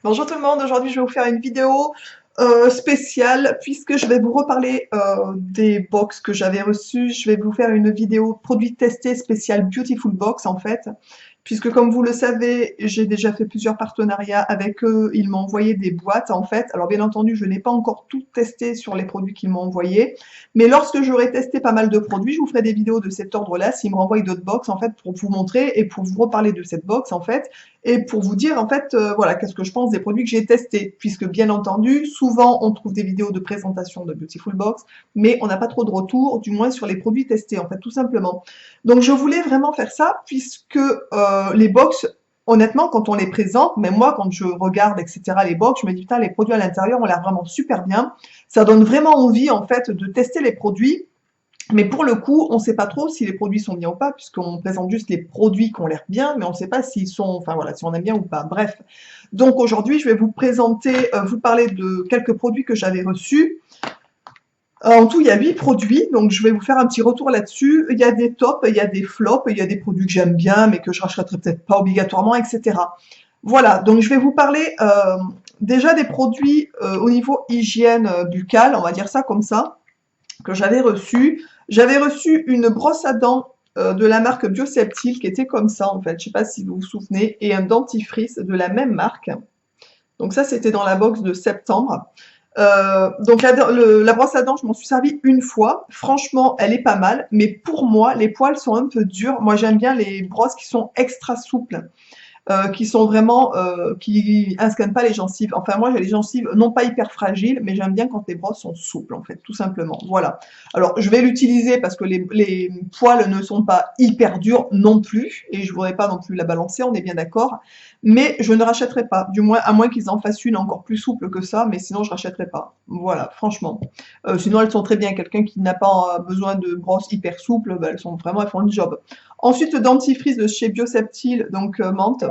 Bonjour tout le monde, aujourd'hui je vais vous faire une vidéo spéciale puisque je vais vous reparler des box que j'avais reçues. Je vais vous faire une vidéo produit testé spécial Beautiful Box en fait, puisque comme vous le savez, j'ai déjà fait plusieurs partenariats avec eux. Ils m'ont envoyé des boîtes en fait. Alors bien entendu, je n'ai pas encore tout testé sur les produits qu'ils m'ont envoyés, mais lorsque j'aurai testé pas mal de produits, je vous ferai des vidéos de cet ordre-là s'ils me renvoient d'autres box en fait pour vous montrer et pour vous reparler de cette box en fait et pour vous dire en fait voilà qu'est-ce que je pense des produits que j'ai testés, puisque bien entendu souvent on trouve des vidéos de présentation de Beautiful Box mais on n'a pas trop de retours, du moins sur les produits testés en fait, tout simplement. Donc je voulais vraiment faire ça puisque les box, honnêtement quand on les présente, même moi quand je regarde etc les box, je me dis putain les produits à l'intérieur ont l'air vraiment super bien, ça donne vraiment envie en fait de tester les produits. Mais pour le coup, on ne sait pas trop si les produits sont bien ou pas, puisqu'on présente juste les produits qui ont l'air bien, mais on ne sait pas s'ils sont, enfin voilà, si on aime bien ou pas. Bref. Donc aujourd'hui, je vais vous présenter, vous parler de quelques produits que j'avais reçus. En tout, il y a 8 produits, donc je vais vous faire un petit retour là-dessus. Il y a des tops, il y a des flops, il y a des produits que j'aime bien, mais que je rachèterai peut-être pas obligatoirement, etc. Voilà, donc je vais vous parler déjà des produits au niveau hygiène buccale, on va dire ça comme ça, que j'avais reçu. J'avais reçu une brosse à dents de la marque Bioseptile qui était comme ça en fait, je sais pas si vous vous souvenez, et un dentifrice de la même marque. Donc ça c'était dans la box de septembre. Donc la brosse à dents, je m'en suis servi une fois. Franchement, elle est pas mal, mais pour moi, les poils sont un peu durs. Moi, j'aime bien les brosses qui sont extra souples, qui sont vraiment, qui inscannent pas les gencives. Enfin, moi, j'ai les gencives non pas hyper fragiles, mais j'aime bien quand les brosses sont souples, en fait, tout simplement. Voilà. Alors, je vais l'utiliser parce que les poils ne sont pas hyper durs non plus, et je voudrais pas non plus la balancer, on est bien d'accord. Mais je ne rachèterai pas, du moins, à moins qu'ils en fassent une encore plus souple que ça, mais sinon, je rachèterai pas. Voilà, franchement. Sinon, elles sont très bien. Quelqu'un qui n'a pas besoin de brosses hyper souples, bah, elles sont vraiment, elles font le job. Ensuite, le dentifrice de chez Bioseptile, donc menthe,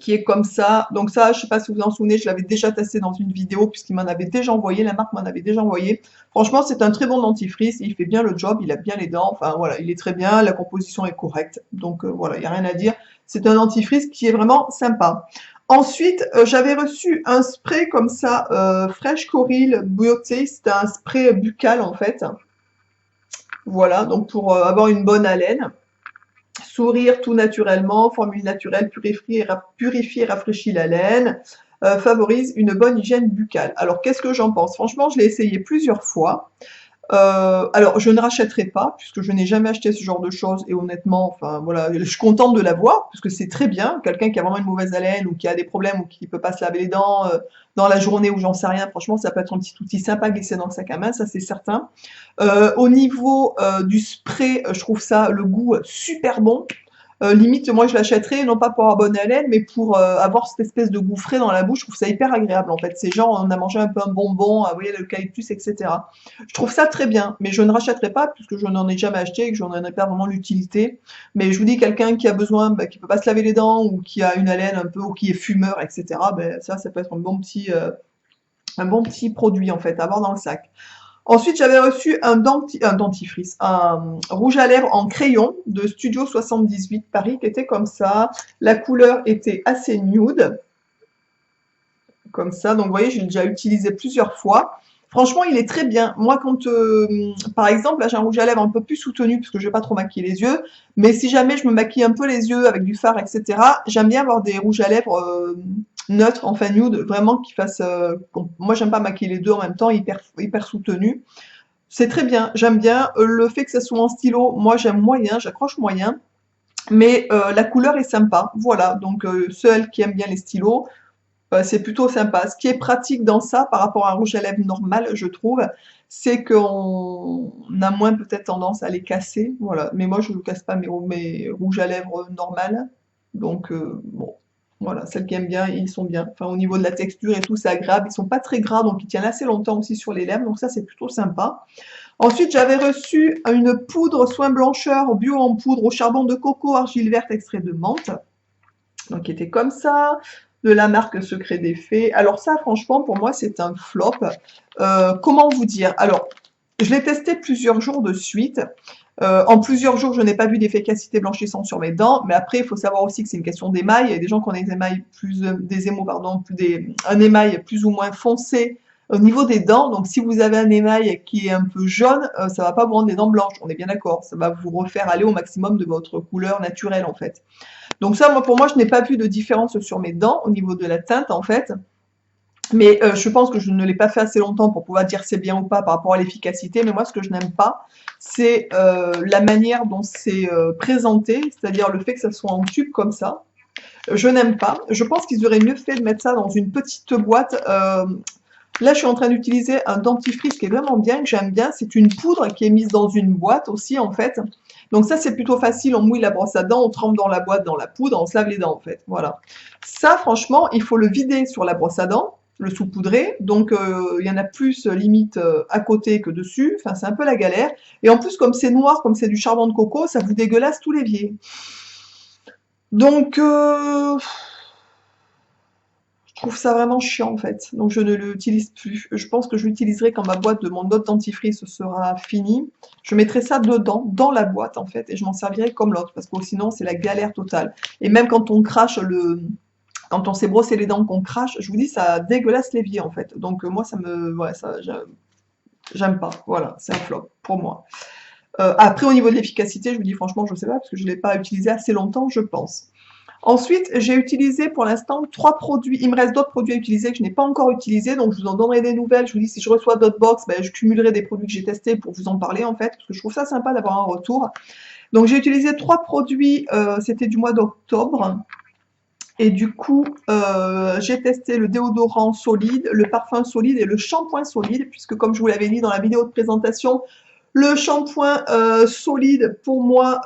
qui est comme ça. Donc ça, je sais pas si vous vous en souvenez, je l'avais déjà testé dans une vidéo puisqu'il m'en avait déjà envoyé, la marque m'en avait déjà envoyé. Franchement, c'est un très bon dentifrice, il fait bien le job, il a bien les dents, enfin voilà, il est très bien, la composition est correcte. Donc voilà, il n'y a rien à dire. C'est un dentifrice qui est vraiment sympa. Ensuite, j'avais reçu un spray comme ça, Fresh Coral Beauty, c'était un spray buccal en fait. Voilà, donc pour avoir une bonne haleine. Sourire tout naturellement, formule naturelle, purifie et rafraîchit la laine, favorise une bonne hygiène buccale. Alors qu'est-ce que j'en pense? Franchement, je l'ai essayé plusieurs fois. Alors, je ne rachèterai pas, puisque je n'ai jamais acheté ce genre de choses, et honnêtement, enfin voilà, je suis contente de l'avoir, parce que c'est très bien. Quelqu'un qui a vraiment une mauvaise haleine, ou qui a des problèmes, ou qui ne peut pas se laver les dents dans la journée, ou j'en sais rien, franchement, ça peut être un petit outil sympa à glisser dans le sac à main, ça c'est certain. Au niveau du spray, je trouve ça, le goût, super bon. Limite, moi je l'achèterais, non pas pour avoir bonne haleine, mais pour avoir cette espèce de goût frais dans la bouche. Je trouve ça hyper agréable en fait. C'est genre, on a mangé un peu un bonbon, vous voyez, l'eucalyptus, etc. Je trouve ça très bien, mais je ne rachèterai pas puisque je n'en ai jamais acheté et que je n'en ai pas vraiment l'utilité. Mais je vous dis, quelqu'un qui a besoin, bah, qui peut pas se laver les dents ou qui a une haleine un peu, ou qui est fumeur, etc., ben, ça peut être un bon petit produit en fait à avoir dans le sac. Ensuite, j'avais reçu un dentifrice, un rouge à lèvres en crayon de Studio 78 Paris qui était comme ça. La couleur était assez nude, comme ça. Donc, vous voyez, j'ai déjà utilisé plusieurs fois. Franchement, il est très bien. Moi, quand, par exemple, là, j'ai un rouge à lèvres un peu plus soutenu parce que je vais pas trop maquiller les yeux. Mais si jamais je me maquille un peu les yeux avec du fard, etc., j'aime bien avoir des rouges à lèvres neutres, enfin nude, vraiment qui fassent. Moi, j'aime pas maquiller les deux en même temps, hyper soutenu. C'est très bien, j'aime bien. Le fait que ça soit en stylo, moi j'aime moyen, j'accroche moyen, mais la couleur est sympa. Voilà, donc ceux qui aiment bien les stylos, c'est plutôt sympa. Ce qui est pratique dans ça par rapport à un rouge à lèvres normal, je trouve, c'est qu'on a moins peut-être tendance à les casser. Voilà, mais moi je ne casse pas mes rouges à lèvres normales. Donc bon, voilà, celles qui aiment bien, ils sont bien. Enfin, au niveau de la texture et tout, c'est agréable. Ils sont pas très gras, donc ils tiennent assez longtemps aussi sur les lèvres. Donc ça, c'est plutôt sympa. Ensuite, j'avais reçu une poudre soin blancheur bio en poudre au charbon de coco, argile verte, extrait de menthe. Donc, qui était comme ça, de la marque Secret des Fées. Alors ça, franchement, pour moi, c'est un flop. Comment vous dire? Alors, Je l'ai testé plusieurs jours de suite. En plusieurs jours, je n'ai pas vu d'efficacité blanchissante sur mes dents, mais après, il faut savoir aussi que c'est une question d'émail. Il y a des gens qui ont des émails des émaux, pardon, un émail plus ou moins foncé au niveau des dents. Donc, si vous avez un émail qui est un peu jaune, ça va pas vous rendre des dents blanches. On est bien d'accord. Ça va vous refaire aller au maximum de votre couleur naturelle, en fait. Donc ça, pour moi, je n'ai pas vu de différence sur mes dents au niveau de la teinte, en fait. Mais je pense que je ne l'ai pas fait assez longtemps pour pouvoir dire c'est bien ou pas par rapport à l'efficacité. Mais moi, ce que je n'aime pas, c'est la manière dont c'est présenté, c'est-à-dire le fait que ça soit en tube comme ça. Je n'aime pas. Je pense qu'ils auraient mieux fait de mettre ça dans une petite boîte. Là, je suis en train d'utiliser un dentifrice qui est vraiment bien, que j'aime bien. C'est une poudre qui est mise dans une boîte aussi, en fait. Donc ça, c'est plutôt facile. On mouille la brosse à dents, on trempe dans la boîte, dans la poudre, on se lave les dents, en fait. Voilà. Ça, franchement, il faut le vider sur la brosse à dents, le saupoudrer. Donc, il y en a plus limite à côté que dessus. Enfin, c'est un peu la galère. Et en plus, comme c'est noir, comme c'est du charbon de coco, ça vous dégueulasse tout l'évier. Donc, je trouve ça vraiment chiant en fait, donc je ne l'utilise plus. Je pense que je l'utiliserai quand ma boîte de mon autre dentifrice sera finie. Je mettrai ça dedans, dans la boîte en fait, et je m'en servirai comme l'autre, parce que sinon c'est la galère totale. Et même quand on crache quand on s'est brossé les dents, qu'on crache, je vous dis, ça dégueulasse l'évier en fait. Donc moi ça me, ouais, ça, j'aime pas. Voilà, c'est un flop pour moi. Après au niveau de l'efficacité, je vous dis franchement, je sais pas, parce que je l'ai pas utilisé assez longtemps, je pense. Ensuite, j'ai utilisé pour l'instant 3 produits. Il me reste d'autres produits à utiliser que je n'ai pas encore utilisés, donc je vous en donnerai des nouvelles. Je vous dis, si je reçois d'autres box, ben, je cumulerai des produits que j'ai testés pour vous en parler en fait, parce que je trouve ça sympa d'avoir un retour. Donc j'ai utilisé 3 produits, c'était du mois d'octobre. Et du coup, j'ai testé le déodorant solide, le parfum solide et le shampoing solide, puisque comme je vous l'avais dit dans la vidéo de présentation, le shampoing solide, pour moi,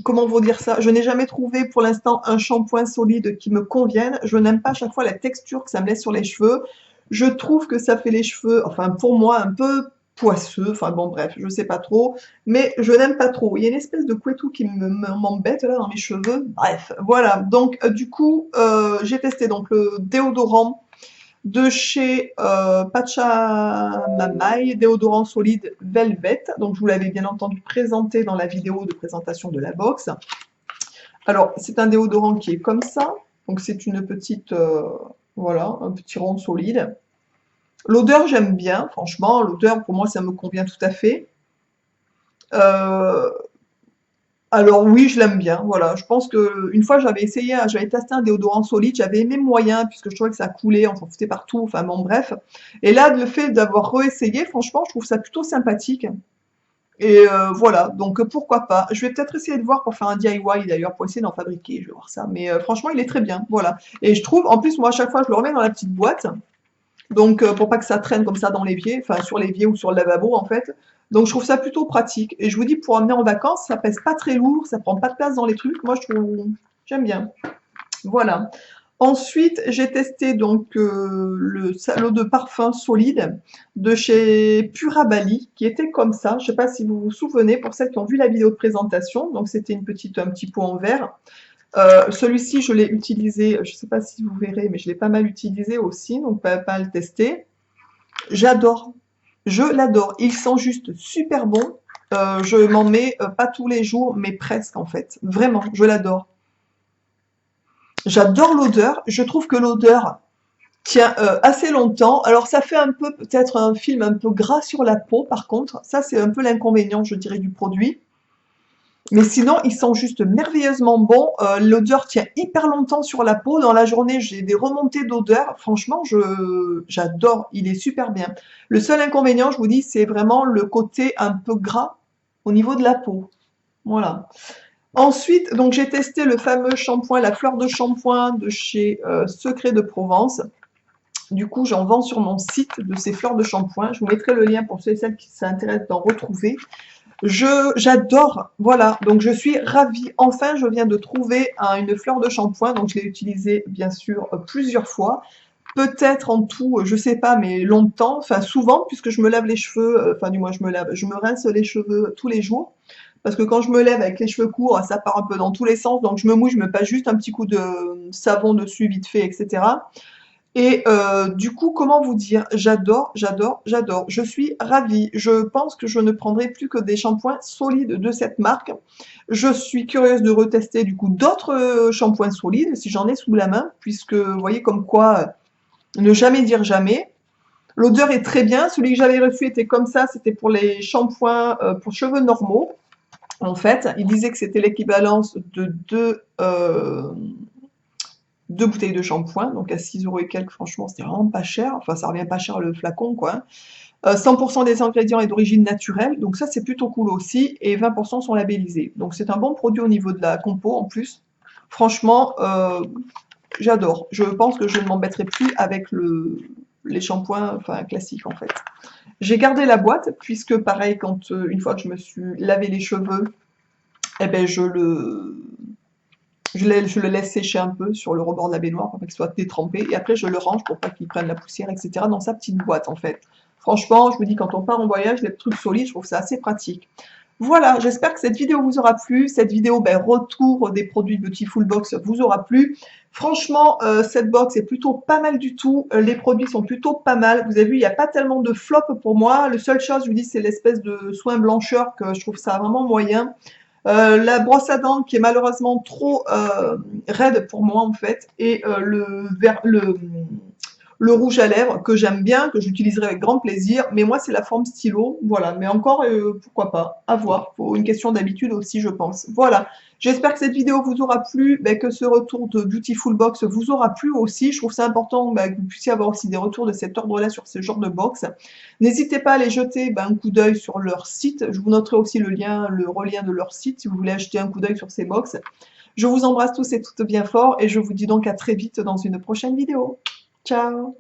comment vous dire ça? Je n'ai jamais trouvé pour l'instant un shampoing solide qui me convienne. Je n'aime pas à chaque fois la texture que ça me laisse sur les cheveux. Je trouve que ça fait les cheveux, enfin pour moi, un peu poisseux. Enfin bon, bref, je sais pas trop. Mais je n'aime pas trop. Il y a une espèce de couetou qui m'embête là dans mes cheveux. Bref, voilà. Donc du coup, j'ai testé donc le déodorant de chez Pachamamay, déodorant solide Velvet. Donc je vous l'avais bien entendu présenté dans la vidéo de présentation de la box. Alors c'est un déodorant qui est comme ça. Donc c'est une petite, voilà, un petit rond solide. L'odeur j'aime bien, franchement, l'odeur pour moi ça me convient tout à fait. Euh, Alors oui, je l'aime bien, voilà. Je pense que une fois j'avais essayé, j'avais testé un déodorant solide, j'avais aimé moyen puisque je trouvais que ça coulait, on s'en foutait partout, enfin bon bref. Et là, le fait d'avoir réessayé, franchement, je trouve ça plutôt sympathique. Et voilà, donc pourquoi pas. Je vais peut-être essayer de voir pour faire un DIY d'ailleurs, pour essayer d'en fabriquer, je vais voir ça. Mais franchement, il est très bien, voilà. Et je trouve, en plus, moi, à chaque fois, je le remets dans la petite boîte. Donc, pour pas que ça traîne comme ça dans l'évier, enfin sur l'évier ou sur le lavabo en fait. Donc, je trouve ça plutôt pratique. Et je vous dis, pour emmener en vacances, ça pèse pas très lourd, ça prend pas de place dans les trucs. Moi, je trouve, j'aime bien. Voilà. Ensuite, j'ai testé donc le salon de parfum solide de chez Purabali, qui était comme ça. Je sais pas si vous vous souvenez, pour celles qui ont vu la vidéo de présentation. Donc, c'était un petit pot en verre. Celui-ci, je l'ai utilisé, je ne sais pas si vous verrez, mais je l'ai pas mal utilisé aussi, donc pas mal testé. J'adore, je l'adore. Il sent juste super bon. Je m'en mets pas tous les jours, mais presque en fait. Vraiment, je l'adore. J'adore l'odeur. Je trouve que l'odeur tient assez longtemps. Alors ça fait un peu peut-être un film un peu gras sur la peau, par contre. Ça, c'est un peu l'inconvénient, je dirais, du produit. Mais sinon, ils sont juste merveilleusement bons. L'odeur tient hyper longtemps sur la peau. Dans la journée, j'ai des remontées d'odeur. Franchement, j'adore. Il est super bien. Le seul inconvénient, je vous dis, c'est vraiment le côté un peu gras au niveau de la peau. Voilà. Ensuite, donc j'ai testé le fameux shampoing, la fleur de shampoing de chez Secret de Provence. Du coup, j'en vends sur mon site de ces fleurs de shampoing. Je vous mettrai le lien pour ceux et celles qui s'intéressent d'en retrouver. J'adore, voilà, donc je suis ravie. Enfin, je viens de trouver une fleur de shampoing, donc je l'ai utilisée bien sûr plusieurs fois. Peut-être en tout, je sais pas, mais longtemps, enfin souvent, puisque je me lave les cheveux, enfin du moins je me rince les cheveux tous les jours. Parce que quand je me lève avec les cheveux courts, ça part un peu dans tous les sens, donc je me mouille, je me passe juste un petit coup de savon dessus vite fait, etc. Et du coup, comment vous dire? J'adore, j'adore, j'adore. Je suis ravie. Je pense que je ne prendrai plus que des shampoings solides de cette marque. Je suis curieuse de retester du coup d'autres shampoings solides si j'en ai sous la main, puisque vous voyez comme quoi ne jamais dire jamais. L'odeur est très bien. Celui que j'avais reçu était comme ça. C'était pour les shampoings pour cheveux normaux. En fait, il disait que c'était l'équivalence de deux bouteilles de shampoing, donc à 6 euros et quelques, franchement, c'était vraiment pas cher. Enfin, ça revient pas cher le flacon, quoi. 100% des ingrédients est d'origine naturelle, donc ça c'est plutôt cool aussi, et 20% sont labellisés. Donc c'est un bon produit au niveau de la compo en plus. Franchement, j'adore. Je pense que je ne m'embêterai plus avec les shampoings enfin, classiques en fait. J'ai gardé la boîte, puisque pareil, quand une fois que je me suis lavé les cheveux, eh ben je le laisse sécher un peu sur le rebord de la baignoire pour qu'il soit détrempé. Et après, je le range pour pas qu'il prenne la poussière, etc. dans sa petite boîte, en fait. Franchement, je me dis, quand on part en voyage, les trucs solides, je trouve ça assez pratique. Voilà, j'espère que cette vidéo vous aura plu. Cette vidéo, ben, retour des produits Beautiful Box vous aura plu. Franchement, cette box est plutôt pas mal du tout. Les produits sont plutôt pas mal. Vous avez vu, il n'y a pas tellement de flop pour moi. Le seul chose, je vous dis, c'est l'espèce de soin blancheur que je trouve ça vraiment moyen. La brosse à dents qui est malheureusement trop raide pour moi en fait, et le rouge à lèvres que j'aime bien, que j'utiliserai avec grand plaisir, mais moi c'est la forme stylo, voilà, mais encore pourquoi pas, à voir, faut une question d'habitude aussi je pense. Voilà, j'espère que cette vidéo vous aura plu, ben, que ce retour de Beautiful Box vous aura plu aussi, je trouve ça important ben, que vous puissiez avoir aussi des retours de cet ordre-là sur ce genre de box. N'hésitez pas à aller jeter ben, un coup d'œil sur leur site, je vous noterai aussi le lien, le relien de leur site si vous voulez acheter un coup d'œil sur ces box. Je vous embrasse tous et toutes bien fort et je vous dis donc à très vite dans une prochaine vidéo. Ciao!